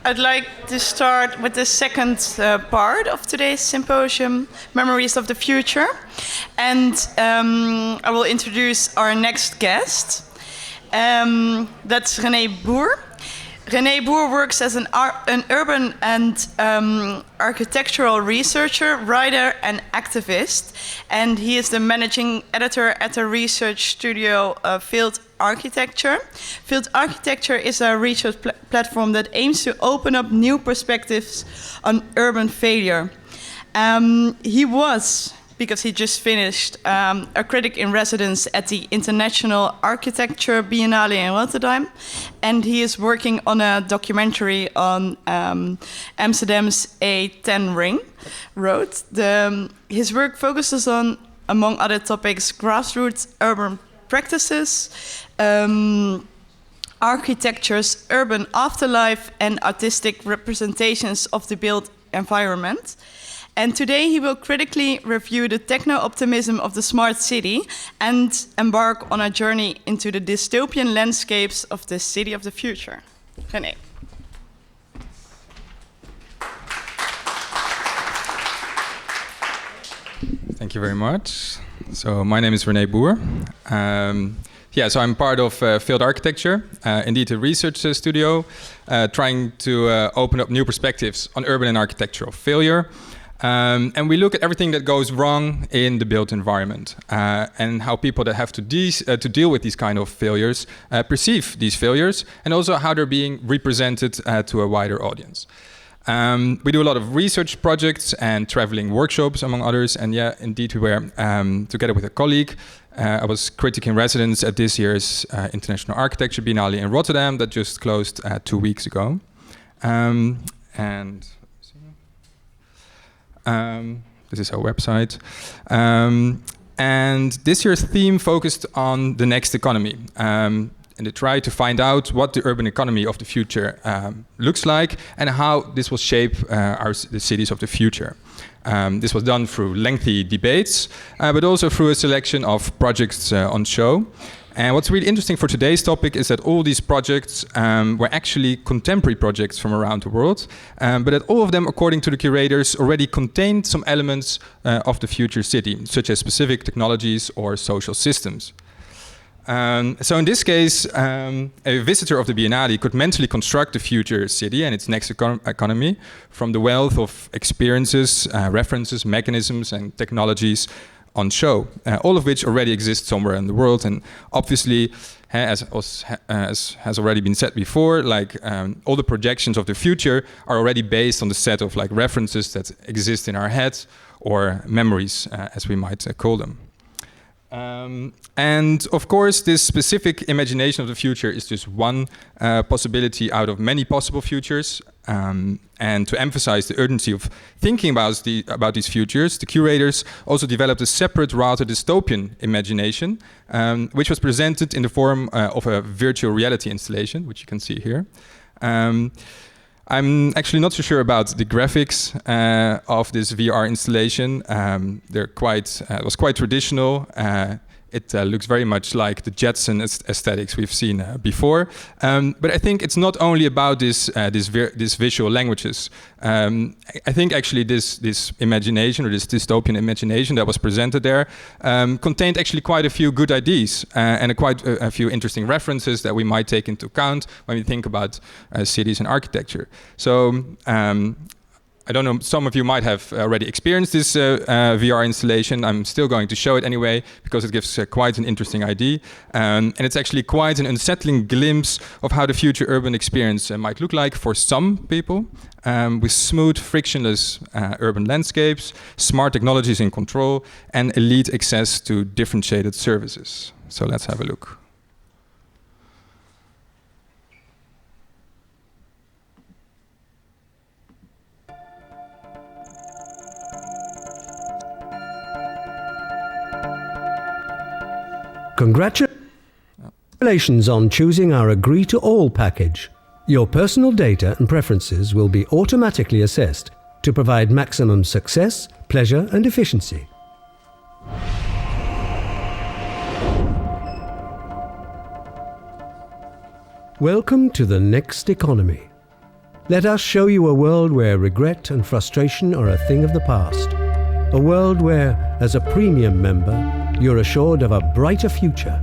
I'd like to start with the second part of today's symposium, Memories of the Future. And I will introduce our next guest. That's René Boer. René Boer works as an urban and architectural researcher, writer, and activist. And he is the managing editor at the research studio Field Architecture. Field Architecture is a research platform that aims to open up new perspectives on urban failure. He was, because he just finished, a critic in residence at the International Architecture Biennale in Rotterdam, and he is working on a documentary on Amsterdam's A10 ring road. His work focuses on, among other topics, grassroots urban practices, architecture's urban afterlife, and artistic representations of the built environment. And today he will critically review the techno-optimism of the smart city and embark on a journey into the dystopian landscapes of the city of the future. René. Thank you very much. So my name is René Boer. So I'm part of Field Architecture, indeed a research studio, trying to open up new perspectives on urban and architectural failure. And we look at everything that goes wrong in the built environment and how people that have to deal with these kind of failures perceive these failures, and also how they're being represented to a wider audience. We do a lot of research projects and traveling workshops, among others. And yeah, indeed, we were together with a colleague. I was critic in residence at this year's International Architecture Biennale in Rotterdam that just closed 2 weeks ago. This is our website. And this year's theme focused on the next economy. And they tried to find out what the urban economy of the future looks like and how this will shape the cities of the future. This was done through lengthy debates, but also through a selection of projects on show. And what's really interesting for today's topic is that all these projects were actually contemporary projects from around the world, but that all of them, according to the curators, already contained some elements of the future city, such as specific technologies or social systems. So in this case, a visitor of the Biennale could mentally construct the future city and its next economy from the wealth of experiences, references, mechanisms, and technologies on show, all of which already exist somewhere in the world. And obviously, as has already been said before, all the projections of the future are already based on the set of references that exist in our heads, or memories, as we might call them. And of course, this specific imagination of the future is just one possibility out of many possible futures. And to emphasize the urgency of thinking about these futures, the curators also developed a separate, rather dystopian imagination, which was presented in the form of a virtual reality installation, which you can see here. I'm actually not so sure about the graphics of this VR installation. It was quite traditional. It looks very much like the Jetson aesthetics we've seen before. But I think it's not only about these visual languages. I think actually this imagination, or this dystopian imagination that was presented there, contained actually quite a few good ideas and quite a few interesting references that we might take into account when we think about cities and architecture. So I don't know, some of you might have already experienced this VR installation. I'm still going to show it anyway, because it gives quite an interesting idea. And it's actually quite an unsettling glimpse of how the future urban experience might look like for some people, with smooth, frictionless urban landscapes, smart technologies in control, and elite access to differentiated services. So let's have a look. Congratulations on choosing our Agree to All package. Your personal data and preferences will be automatically assessed to provide maximum success, pleasure, and efficiency. Welcome to the next economy. Let us show you a world where regret and frustration are a thing of the past. A world where, as a premium member, you're assured of a brighter future.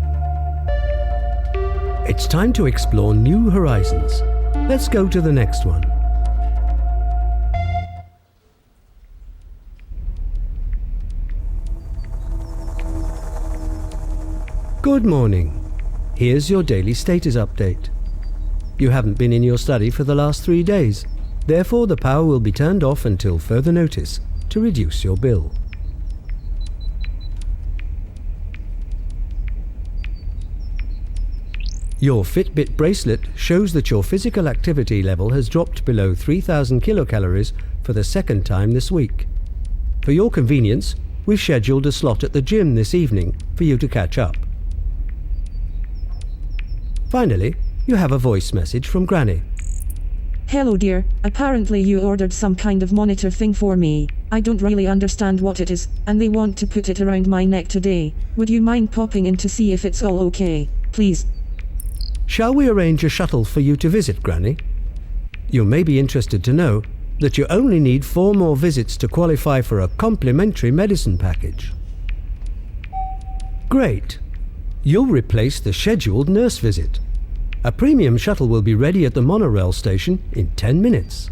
It's time to explore new horizons. Let's go to the next one. Good morning. Here's your daily status update. You haven't been in your study for the last 3 days. Therefore, the power will be turned off until further notice to reduce your bill. Your Fitbit bracelet shows that your physical activity level has dropped below 3,000 kilocalories for the second time this week. For your convenience, we've scheduled a slot at the gym this evening for you to catch up. Finally, you have a voice message from Granny. Hello dear, apparently you ordered some kind of monitor thing for me. I don't really understand what it is, and they want to put it around my neck today. Would you mind popping in to see if it's all okay, please? Shall we arrange a shuttle for you to visit, Granny? You may be interested to know that you only need 4 more visits to qualify for a complimentary medicine package. Great! You'll replace the scheduled nurse visit. A premium shuttle will be ready at the monorail station in 10 minutes.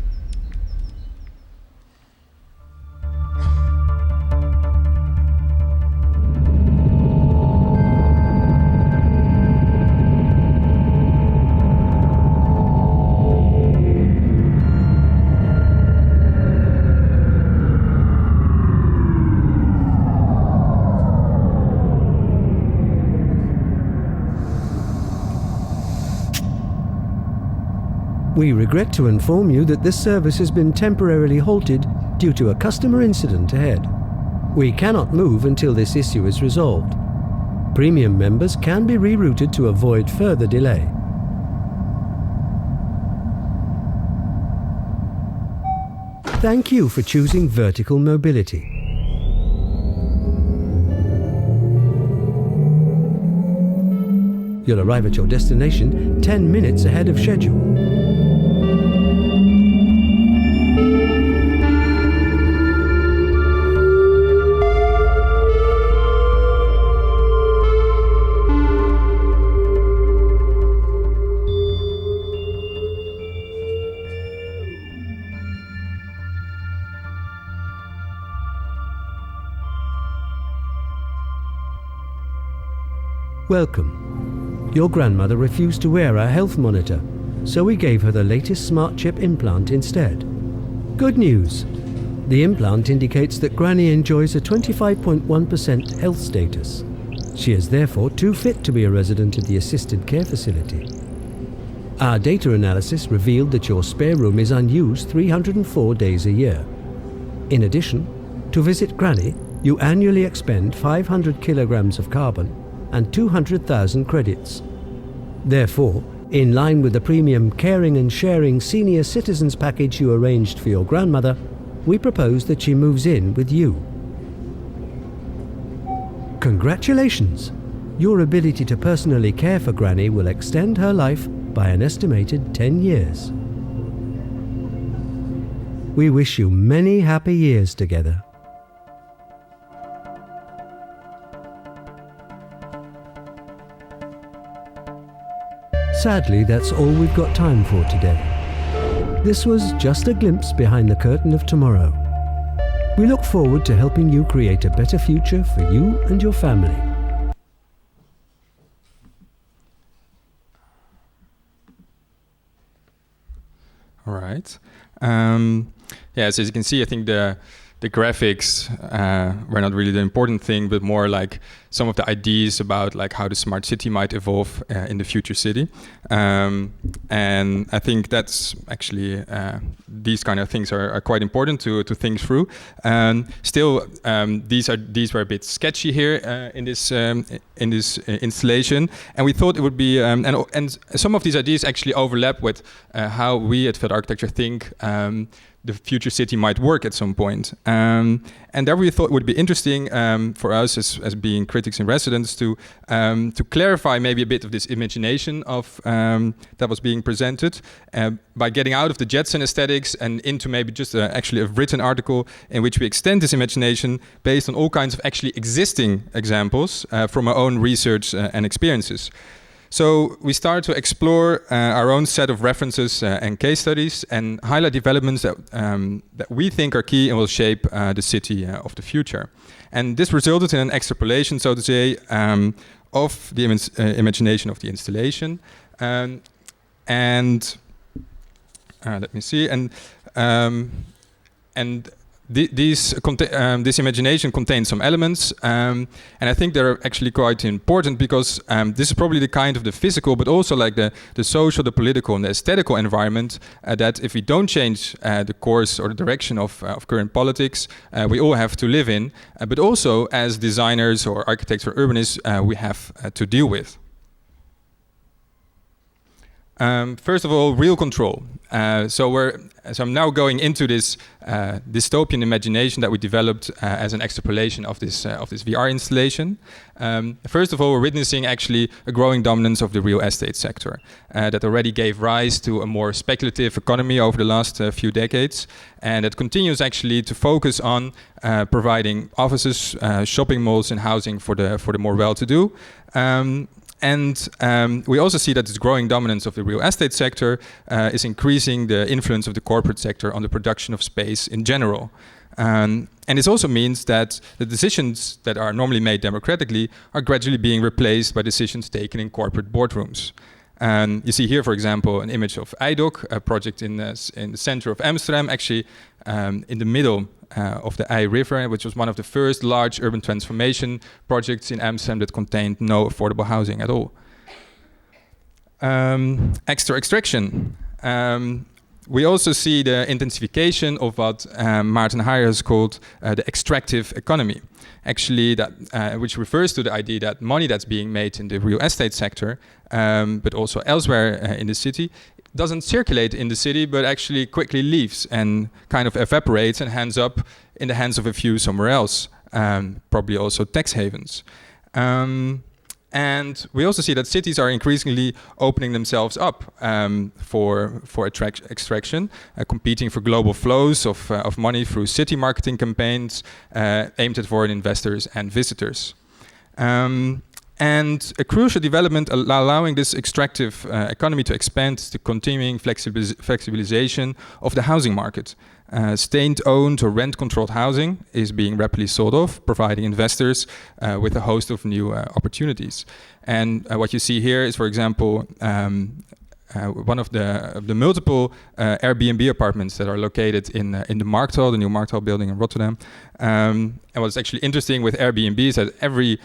We regret to inform you that this service has been temporarily halted due to a customer incident ahead. We cannot move until this issue is resolved. Premium members can be rerouted to avoid further delay. Thank you for choosing vertical mobility. You'll arrive at your destination 10 minutes ahead of schedule. Welcome. Your grandmother refused to wear our health monitor, so we gave her the latest smart chip implant instead. Good news. The implant indicates that Granny enjoys a 25.1% health status. She is therefore too fit to be a resident of the assisted care facility. Our data analysis revealed that your spare room is unused 304 days a year. In addition, to visit Granny, you annually expend 500 kilograms of carbon and 200,000 credits. Therefore, in line with the premium Caring and Sharing Senior Citizens package you arranged for your grandmother, we propose that she moves in with you. Congratulations! Your ability to personally care for Granny will extend her life by an estimated 10 years. We wish you many happy years together. Sadly, that's all we've got time for today. This was just a glimpse behind the curtain of tomorrow. We look forward to helping you create a better future for you and your family. All right. Yeah, so as you can see, I think the graphics were not really the important thing, but more like some of the ideas about like how the smart city might evolve in the future city. And I think that's actually these kind of things are quite important to think through. Still, these were a bit sketchy here in this installation, and we thought it would be and some of these ideas actually overlap with how we at Field Architecture think the future city might work at some point. And there we thought it would be interesting for us as being critics in residence to clarify maybe a bit of this imagination of that was being presented by getting out of the Jetson aesthetics and into maybe just actually a written article in which we extend this imagination based on all kinds of actually existing examples from our own research and experiences. So we start to explore our own set of references and case studies and highlight developments that we think are key and will shape the city of the future. And this resulted in an extrapolation, so to say, of the imagination of the installation. And let me see. This imagination contains some elements, and I think they're actually quite important because this is probably the kind of the physical, but also like the social, the political, and the aesthetical environment that if we don't change the course or the direction of current politics, we all have to live in, but also as designers or architects or urbanists, we have to deal with. First of all, real control. So I'm now going into this dystopian imagination that we developed as an extrapolation of this VR installation. First of all, we're witnessing actually a growing dominance of the real estate sector that already gave rise to a more speculative economy over the last few decades, and it continues actually to focus on providing offices, shopping malls, and housing for the more well-to-do. And we also see that this growing dominance of the real estate sector is increasing the influence of the corporate sector on the production of space in general. And this also means that the decisions that are normally made democratically are gradually being replaced by decisions taken in corporate boardrooms. You see here, for example, an image of IJDOC, a project in the center of Amsterdam, actually in the middle of the IJ River, which was one of the first large urban transformation projects in Amsterdam that contained no affordable housing at all. Extra extraction. We also see the intensification of what Maarten Heyer has called the extractive economy. Actually, which refers to the idea that money that's being made in the real estate sector, but also elsewhere in the city, doesn't circulate in the city, but actually quickly leaves and kind of evaporates and ends up in the hands of a few somewhere else, probably also tax havens. And we also see that cities are increasingly opening themselves up for extraction, competing for global flows of money through city marketing campaigns aimed at foreign investors and visitors. And a crucial development allowing this extractive economy to expand is the continuing flexibilization of the housing market. State-owned or rent-controlled housing is being rapidly sold off, providing investors with a host of new opportunities. And what you see here is, for example, one of the multiple Airbnb apartments that are located in the Markthal, the new Markthal building in Rotterdam. And what's actually interesting with Airbnb is that every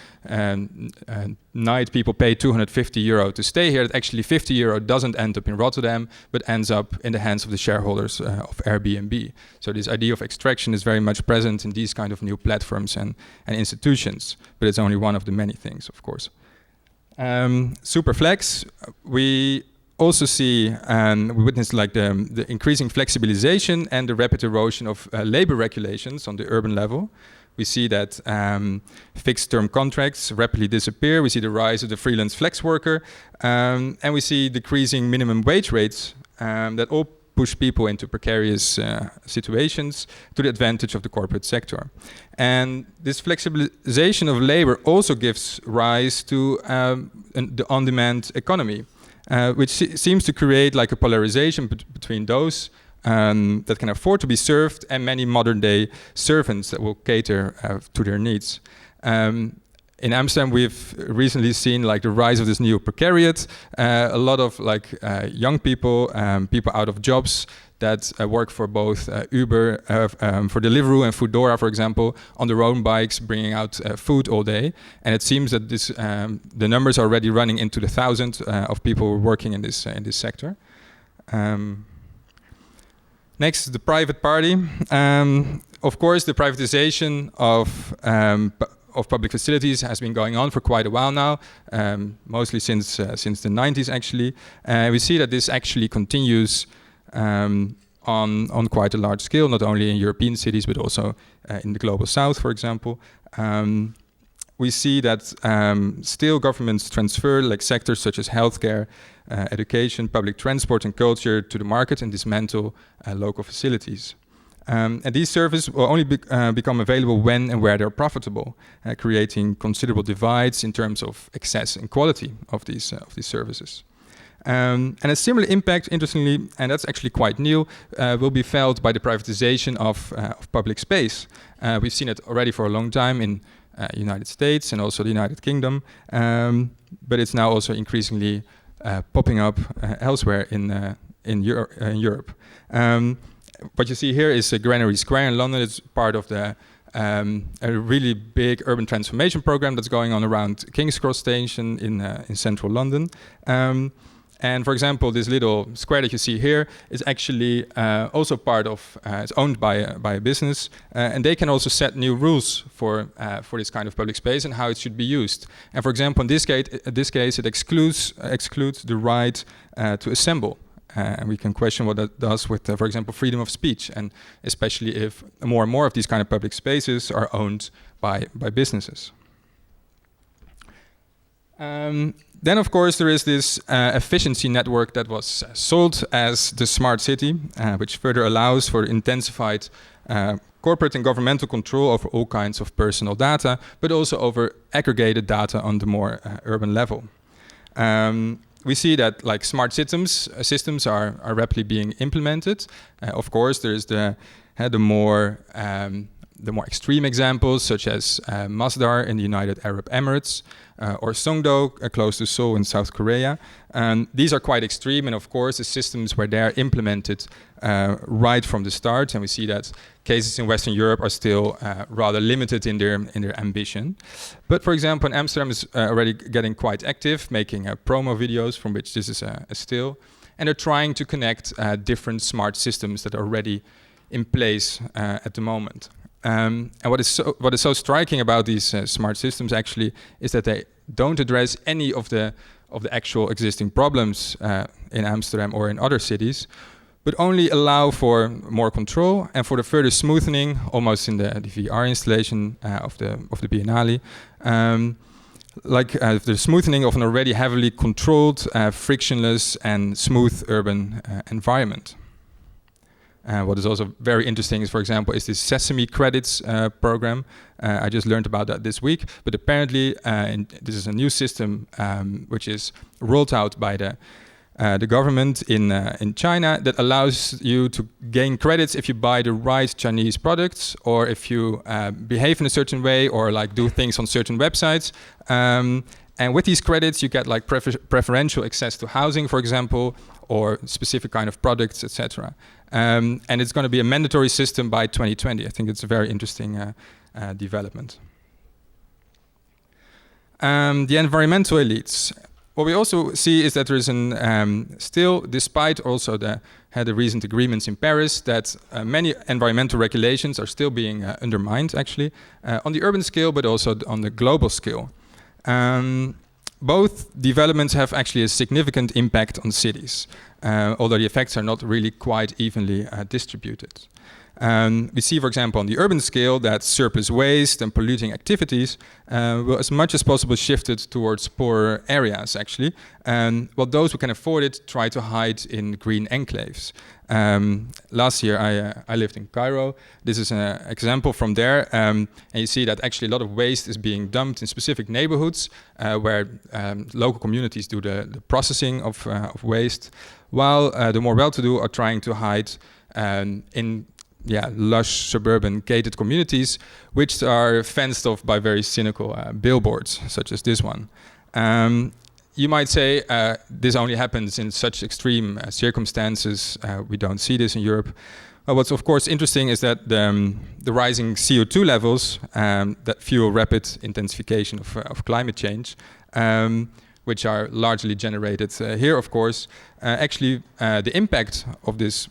night people pay €250 to stay here. That actually €50 doesn't end up in Rotterdam, but ends up in the hands of the shareholders of Airbnb. So this idea of extraction is very much present in these kind of new platforms and institutions, but it's only one of the many things, of course. Superflex, we also see and we witness like the increasing flexibilization and the rapid erosion of labor regulations on the urban level. We see that fixed-term contracts rapidly disappear. We see the rise of the freelance flex worker, and we see decreasing minimum wage rates that all push people into precarious situations to the advantage of the corporate sector. And this flexibilization of labor also gives rise to the on-demand economy. Which seems to create like a polarization between those that can afford to be served and many modern-day servants that will cater to their needs. In Amsterdam, we've recently seen like the rise of this new precariat. A lot of like young people, people out of jobs that work for both Uber, for Deliveroo and Foodora, for example, on their own bikes, bringing out food all day. And it seems that this, the numbers are already running into the thousands of people working in this sector. Next, the private party. Of course, the privatization of public facilities has been going on for quite a while now, mostly since the 90s actually. We see that this actually continues on on quite a large scale, not only in European cities, but also in the global south, for example. We see that still governments transfer like sectors such as healthcare, education, public transport and culture to the market and dismantle local facilities. And these services will only become available when and where they're profitable, creating considerable divides in terms of access and quality of these services. And a similar impact, interestingly, and that's actually quite new, will be felt by the privatization of public space. We've seen it already for a long time in United States and also the United Kingdom, but it's now also increasingly popping up elsewhere in Europe. What you see here is a Granary Square in London. It's part of a really big urban transformation program that's going on around King's Cross Station in central London. And for example, this little square that you see here is actually also part of, it's owned by a business, and they can also set new rules for this kind of public space and how it should be used. And for example, in this case, it excludes the right to assemble. And we can question what that does with, for example, freedom of speech, and especially if more and more of these kind of public spaces are owned by businesses. Then, of course, there is this efficiency network that was sold as the smart city, which further allows for intensified corporate and governmental control over all kinds of personal data, but also over aggregated data on the more urban level. We see that like smart systems are rapidly being implemented. Of course, there's the more extreme examples, such as Masdar in the United Arab Emirates, or Songdo, close to Seoul in South Korea. These are quite extreme, and of course, the systems where they're implemented right from the start, and we see that cases in Western Europe are still rather limited in their ambition. But for example, in Amsterdam is already getting quite active, making promo videos from which this is a still, and they're trying to connect different smart systems that are already in place at the moment. And what is so striking about these smart systems actually is that they don't address any of the actual existing problems in Amsterdam or in other cities, but only allow for more control and for the further smoothing, almost in the VR installation of the Biennale, the smoothing of an already heavily controlled, frictionless and smooth urban environment. What is also very interesting is, for example, is this Sesame Credits program. I just learned about that this week, but apparently this is a new system which is rolled out by the government in China that allows you to gain credits if you buy the right Chinese products, or if you behave in a certain way, or like do things on certain websites. And with these credits, you get like preferential access to housing, for example, or specific kind of products, etc. And it's going to be a mandatory system by 2020. I think it's a very interesting development. The environmental elites. What we also see is that there is still, despite also the recent agreements in Paris, that many environmental regulations are still being undermined, actually, on the urban scale, but also on the global scale. Both developments have actually a significant impact on cities, although the effects are not really quite evenly distributed. We see, for example, on the urban scale that surplus waste and polluting activities will as much as possible shifted towards poorer areas, actually. While those who can afford it try to hide in green enclaves. Last year I lived in Cairo. This is an example from there. And you see that actually a lot of waste is being dumped in specific neighborhoods where local communities do the processing of waste, while the more well-to-do are trying to hide in lush suburban gated communities, which are fenced off by very cynical billboards, such as this one. You might say this only happens in such extreme circumstances. We don't see this in Europe. What's of course interesting is that the rising CO2 levels that fuel rapid intensification of climate change, which are largely generated here, of course. Actually, the impact of this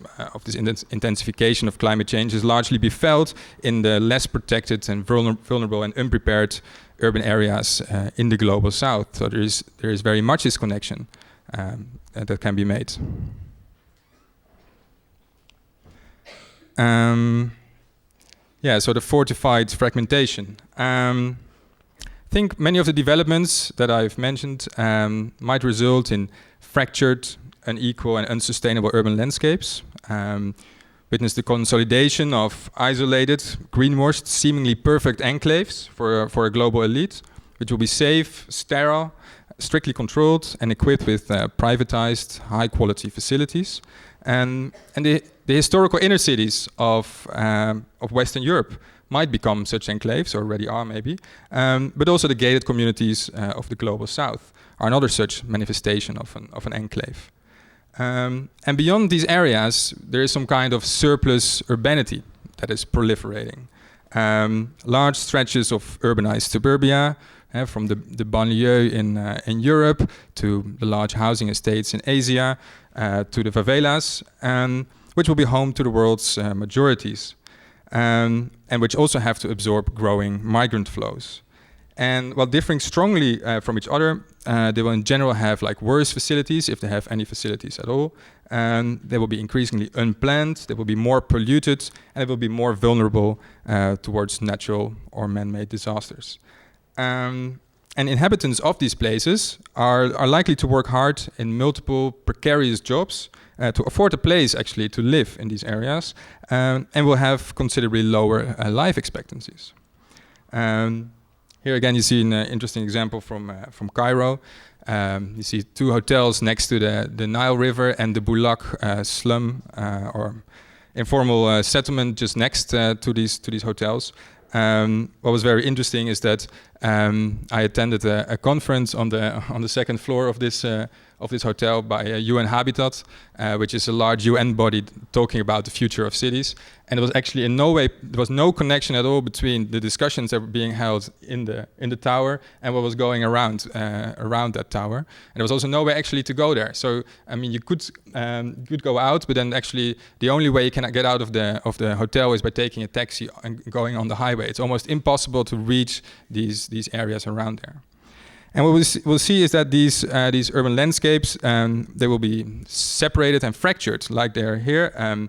intensification of climate change is largely be felt in the less protected and vulnerable and unprepared urban areas in the global south. So there is very much this connection that can be made. Yeah, so the fortified fragmentation. I think many of the developments that I've mentioned might result in fractured, unequal, and unsustainable urban landscapes. Witness the consolidation of isolated, greenwashed, seemingly perfect enclaves for a global elite, which will be safe, sterile, strictly controlled, and equipped with privatized, high-quality facilities. And the historical inner cities of Western Europe might become such enclaves, or already are maybe, but also the gated communities of the global south are another such manifestation of an enclave. And beyond these areas, there is some kind of surplus urbanity that is proliferating. Large stretches of urbanized suburbia, from the banlieue in Europe to the large housing estates in Asia, to the favelas, which will be home to the world's majorities, and which also have to absorb growing migrant flows. And while differing strongly from each other, they will in general have like worse facilities, if they have any facilities at all. They will be increasingly unplanned, they will be more polluted, and they will be more vulnerable towards natural or man-made disasters. And inhabitants of these places are likely to work hard in multiple precarious jobs to afford a place actually to live in these areas, and will have considerably lower life expectancies. Here again you see an interesting example from Cairo. You see two hotels next to the Nile River and the Bulak slum or informal settlement just next to these hotels. What was very interesting is that I attended a conference on the second floor of this hotel by UN Habitat, which is a large UN body talking about the future of cities. And it was actually in no way, there was no connection at all between the discussions that were being held in the tower and what was going around that tower. And there was also no way actually to go there. So I mean, you could go out, but then actually the only way you can get out of the hotel is by taking a taxi and going on the highway. It's almost impossible to reach these areas around there. And what we'll see is that these urban landscapes, they will be separated and fractured, like they're here,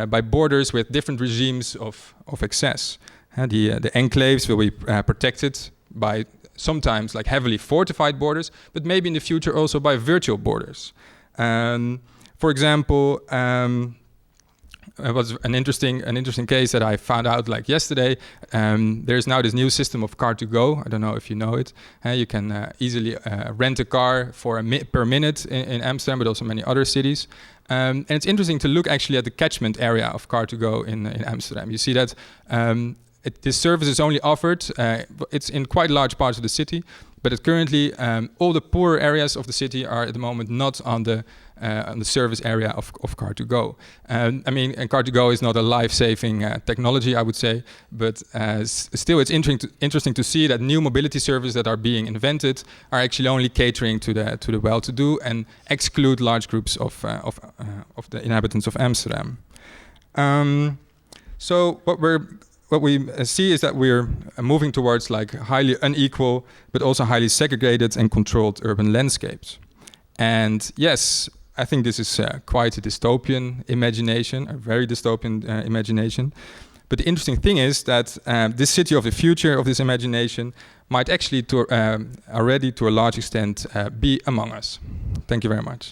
by borders with different regimes of access. The enclaves will be protected by sometimes like heavily fortified borders, but maybe in the future also by virtual borders. For example, it was an interesting case that I found out like yesterday. There's now this new system of car2go. I don't know if you know it. You can easily rent a car for per minute in Amsterdam, but also many other cities. And it's interesting to look actually at the catchment area of car2go in Amsterdam. You see that this service is only offered, it's in quite large parts of the city, but currently all the poorer areas of the city are at the moment not on the service area of car2go. I mean, and car2go is not a life-saving technology, I would say, but still it's interesting to see that new mobility services that are being invented are actually only catering to the well-to-do and exclude large groups of the inhabitants of Amsterdam. So what we see is that we're moving towards like highly unequal, but also highly segregated and controlled urban landscapes. And yes, I think this is quite a dystopian imagination, a very dystopian imagination. But the interesting thing is that this city of the future of this imagination might actually already to a large extent be among us. Thank you very much.